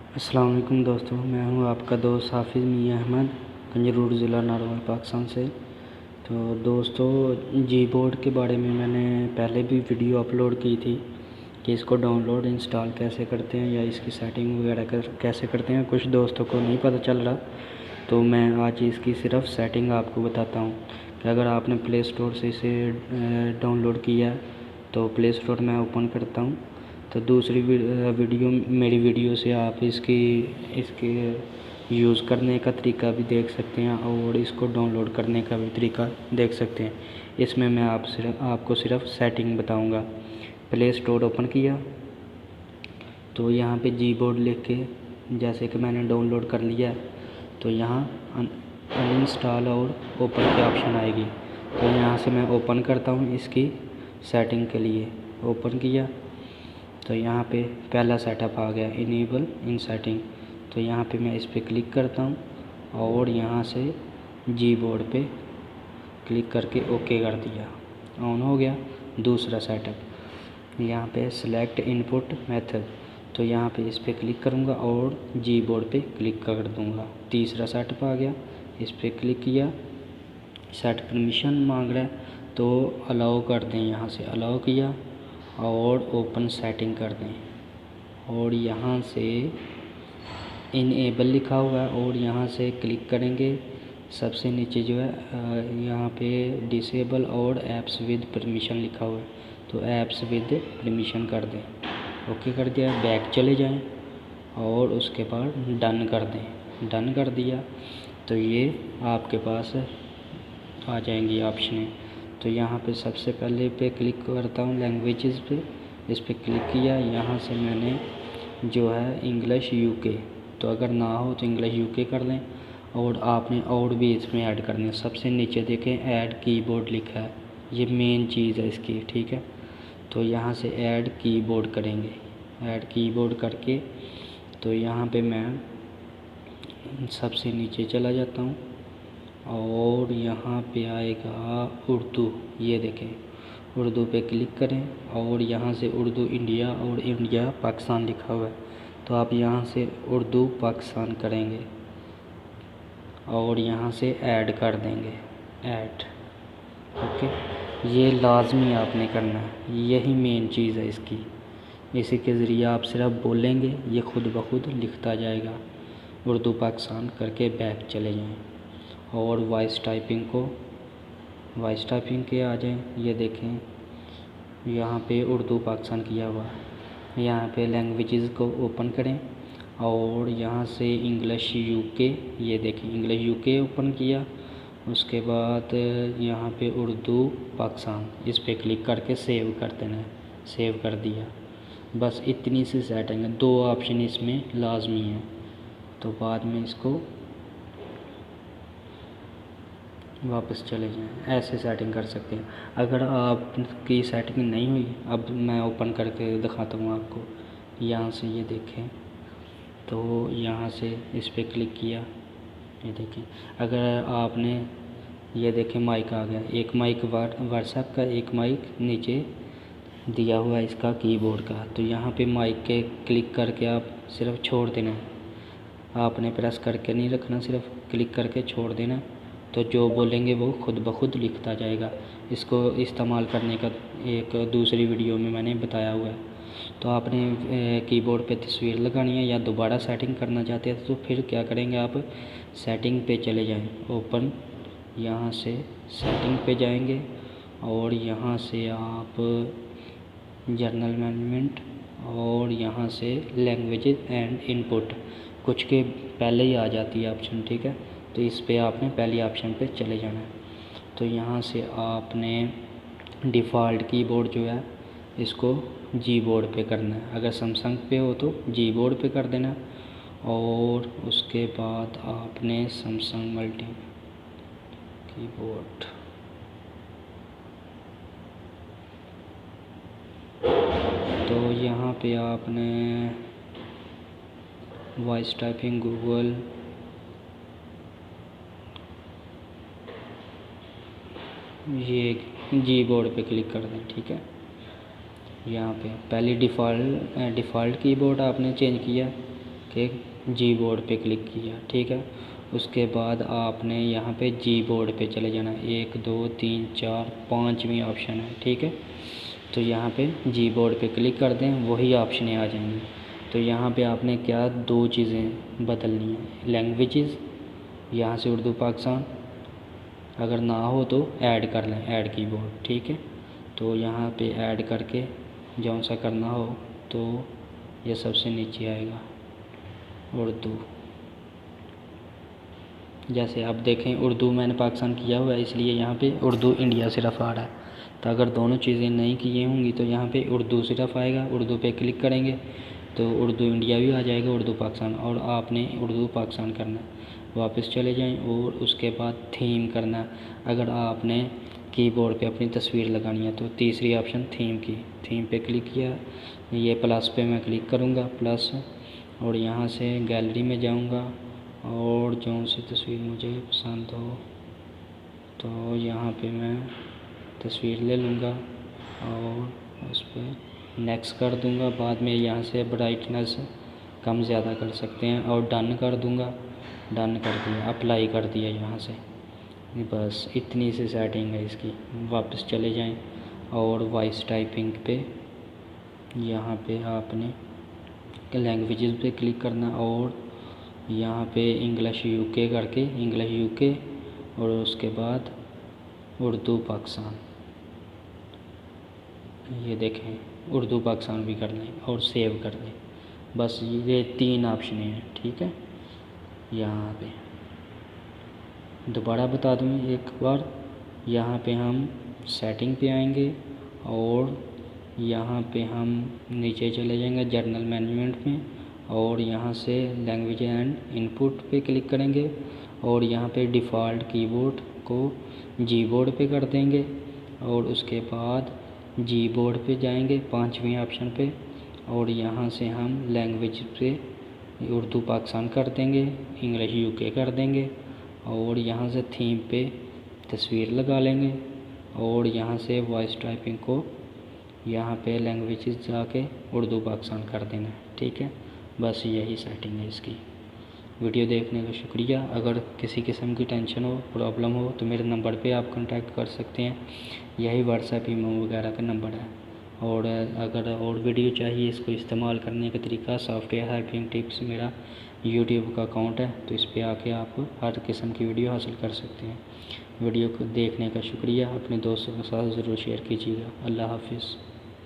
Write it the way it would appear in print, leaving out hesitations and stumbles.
अस्सलाम वालेकुम दोस्तों, मैं हूं आपका दोस्त हाफिज़ मियां अहमद, कंजरूर ज़िला नारवल पाकिस्तान से। तो दोस्तों, जी बोर्ड के बारे में मैंने पहले भी वीडियो अपलोड की थी कि इसको डाउनलोड इंस्टॉल कैसे करते हैं या इसकी सेटिंग वगैरह कैसे करते हैं। कुछ दोस्तों को नहीं पता चल रहा, तो मैं आज इसकी सिर्फ सेटिंग आपको बताता हूँ कि अगर आपने प्ले स्टोर से इसे डाउनलोड किया है तो प्ले स्टोर मैं ओपन करता हूँ। तो दूसरी वीडियो मेरी वीडियो से आप इसके यूज़ करने का तरीका भी देख सकते हैं और इसको डाउनलोड करने का भी तरीका देख सकते हैं। इसमें मैं आपको सिर्फ सेटिंग बताऊंगा। प्ले स्टोर ओपन किया तो यहाँ पे जी बोर्ड लिख के जैसे कि मैंने डाउनलोड कर लिया है, तो यहाँ अनइंस्टॉल और ओपन की ऑप्शन आएगी। तो यहाँ से मैं ओपन करता हूँ इसकी सेटिंग के लिए। ओपन किया तो यहाँ पे पहला सेटअप आ गया, इनेबल इन सेटिंग। तो यहाँ पे मैं इस पर क्लिक करता हूँ और यहाँ से जी बोर्ड पे क्लिक करके ओके कर दिया, ऑन हो गया। दूसरा सेटअप यहाँ पे सेलेक्ट इनपुट मेथड, तो यहाँ पे इस पर क्लिक करूँगा और जी बोर्ड पे क्लिक कर दूँगा। तीसरा सेटअप आ गया, इस पर क्लिक किया, सेट परमिशन मांग रहा है तो अलाउ कर दें। यहाँ से अलाउ किया और ओपन सेटिंग कर दें और यहाँ से इनेबल लिखा हुआ है और यहाँ से क्लिक करेंगे। सबसे नीचे जो है यहाँ पे डिसेबल और ऐप्स विद परमिशन लिखा हुआ है, तो ऐप्स विद परमिशन कर दें। ओके कर दिया, बैक चले जाएं और उसके बाद डन कर दें। डन कर दिया तो ये आपके पास आ जाएंगी ऑप्शनें। तो यहाँ पे सबसे पहले पे क्लिक करता हूँ लैंग्वेजेस पे, इस पर क्लिक किया। यहाँ से मैंने जो है इंग्लिश यूके, तो अगर ना हो तो इंग्लिश यूके कर लें और आपने और भी इसमें ऐड करनी है। सबसे नीचे देखें ऐड कीबोर्ड लिखा है, ये मेन चीज़ है इसकी, ठीक है। तो यहाँ से ऐड कीबोर्ड करेंगे, ऐड कीबोर्ड करके तो यहाँ पे मैं सबसे नीचे चला जाता हूँ और यहाँ पे आएगा उर्दू। ये देखें उर्दू पे क्लिक करें और यहाँ से उर्दू इंडिया और इंडिया पाकिस्तान लिखा हुआ है, तो आप यहाँ से उर्दू पाकिस्तान करेंगे और यहाँ से ऐड कर देंगे, ऐड। ओके, ये लाजमी आपने करना है, यही मेन चीज़ है इसकी। इसी के ज़रिए आप सिर्फ बोलेंगे, ये खुद ब खुद लिखता जाएगा। उर्दू पाकिस्तान करके बैक चले जाएं और वॉइस टाइपिंग के आ जाएं। ये देखें यहाँ पे उर्दू पाकिस्तान किया हुआ है। यहाँ पे लैंग्वेजेस को ओपन करें और यहाँ से इंग्लिश यूके, ये देखें इंग्लिश यूके ओपन किया। उसके बाद यहाँ पे उर्दू पाकिस्तान, इस पर क्लिक करके सेव कर देना है। सेव कर दिया, बस इतनी सी सेटिंग है। 2 ऑप्शन इसमें लाजमी हैं, तो बाद में इसको वापस चले जाएं। ऐसे सेटिंग कर सकते हैं। अगर आपकी सेटिंग नहीं हुई, अब मैं ओपन करके दिखाता हूँ आपको। यहाँ से ये देखें, तो यहाँ से इस पर क्लिक किया, ये देखें। अगर आपने ये देखें माइक आ गया, एक माइक व्हाट्सएप का, एक माइक नीचे दिया हुआ है इसका कीबोर्ड का। तो यहाँ पे माइक के क्लिक करके आप सिर्फ छोड़ देना है, आपने प्रेस करके नहीं रखना, सिर्फ क्लिक करके छोड़ देना। तो जो बोलेंगे वो खुद ब खुद लिखता जाएगा। इसको इस्तेमाल करने का एक दूसरी वीडियो में मैंने बताया हुआ है। तो आपने कीबोर्ड पे तस्वीर लगानी है या दोबारा सेटिंग करना चाहते हैं तो फिर क्या करेंगे, आप सेटिंग पे चले जाएं, ओपन, यहाँ से सेटिंग पे जाएंगे और यहाँ से आप जर्नल मैनेजमेंट और यहाँ से लैंग्वेजेस एंड इनपुट, कुछ के पहले ही आ जाती है ऑप्शन, ठीक है। तो इस पे आपने पहली ऑप्शन पे चले जाना है। तो यहाँ से आपने डिफ़ॉल्ट कीबोर्ड जो है इसको जी बोर्ड पे करना है। अगर सैमसंग पे हो तो जी बोर्ड पे कर देना और उसके बाद आपने सैमसंग मल्टी कीबोर्ड, तो यहाँ पे आपने वॉइस टाइपिंग गूगल, ये जी बोर्ड पे क्लिक कर दें, ठीक है। यहाँ पे पहले डिफ़ॉल्ट कीबोर्ड आपने चेंज किया के जी बोर्ड पे क्लिक किया, ठीक है। उसके बाद आपने यहाँ पे जी बोर्ड पे चले जाना, 1 2 3 4 5वीं ऑप्शन है, ठीक है। तो यहाँ पे जी बोर्ड पे क्लिक कर दें, वही ऑप्शन आ जाएंगी। तो यहाँ पे आपने क्या 2 चीज़ें बदलनी है, लैंग्वेजेस, यहाँ से उर्दू पाकिस्तान, अगर ना हो तो ऐड कर लें, ऐड कीबोर्ड, ठीक है। तो यहाँ पे ऐड करके जौन सा करना हो तो ये सबसे नीचे आएगा उर्दू। जैसे आप देखें उर्दू मैंने पाकिस्तान किया हुआ है, इसलिए यहाँ पे उर्दू इंडिया सिर्फ आ रहा है। तो अगर दोनों चीज़ें नहीं की होंगी तो यहाँ पे उर्दू सिर्फ आएगा, उर्दू पे क्लिक करेंगे तो उर्दू इंडिया भी आ जाएगा, उर्दू पाकिस्तान, और आपने उर्दू पाकिस्तान करना है। वापस चले जाएं और उसके बाद थीम करना। अगर आपने कीबोर्ड पे अपनी तस्वीर लगानी है तो तीसरी ऑप्शन थीम पे क्लिक किया, ये प्लस पे मैं क्लिक करूँगा, प्लस, और यहाँ से गैलरी में जाऊँगा और जो सी तस्वीर मुझे पसंद हो तो यहाँ पे मैं तस्वीर ले लूँगा और उस पर नेक्स्ट कर दूँगा। बाद में यहाँ से ब्राइटनेस कम ज़्यादा कर सकते हैं और डन कर दूँगा। डन कर दिया, अप्लाई कर दिया यहाँ से। बस इतनी सी सेटिंग है इसकी। वापस चले जाएं और वॉइस टाइपिंग पे यहाँ पे आपने लैंग्वेजेस पे क्लिक करना और यहाँ पे इंग्लिश यूके करके इंग्लिश यूके और उसके बाद उर्दू पाकिस्तान, ये देखें उर्दू पाकिस्तान भी कर लें और सेव कर दें। बस ये 3 ऑप्शन हैं, ठीक है। यहाँ पे दोबारा बता दूँ एक बार, यहाँ पे हम सेटिंग पे आएंगे और यहाँ पे हम नीचे चले जाएंगे जर्नल मैनेजमेंट में और यहाँ से लैंग्वेज एंड इनपुट पे क्लिक करेंगे और यहाँ पे डिफ़ॉल्ट कीबोर्ड को जी बोर्ड पे कर देंगे और उसके बाद जी बोर्ड पे जाएंगे 5वीं ऑप्शन पे और यहाँ से हम लैंग्वेज पे उर्दू पाकिस्तान कर देंगे, इंग्लिश यूके कर देंगे और यहाँ से थीम पे तस्वीर लगा लेंगे और यहाँ से वॉइस टाइपिंग को यहाँ पे लैंग्वेजेस जाके उर्दू पाकिस्तान कर देना, ठीक है। बस यही सेटिंग है इसकी। वीडियो देखने का शुक्रिया। अगर किसी किस्म की टेंशन हो, प्रॉब्लम हो तो मेरे नंबर पे आप कांटेक्ट कर सकते हैं, यही व्हाट्सएप ईमो वगैरह का नंबर है। और अगर और वीडियो चाहिए इसको इस्तेमाल करने का तरीका, सॉफ्टवेयर हैकिंग टिप्स, मेरा यूट्यूब का अकाउंट है, तो इस पर आके आप हर किस्म की वीडियो हासिल कर सकते हैं। वीडियो को देखने का शुक्रिया। अपने दोस्तों के साथ ज़रूर शेयर कीजिएगा। अल्लाह हाफिज़।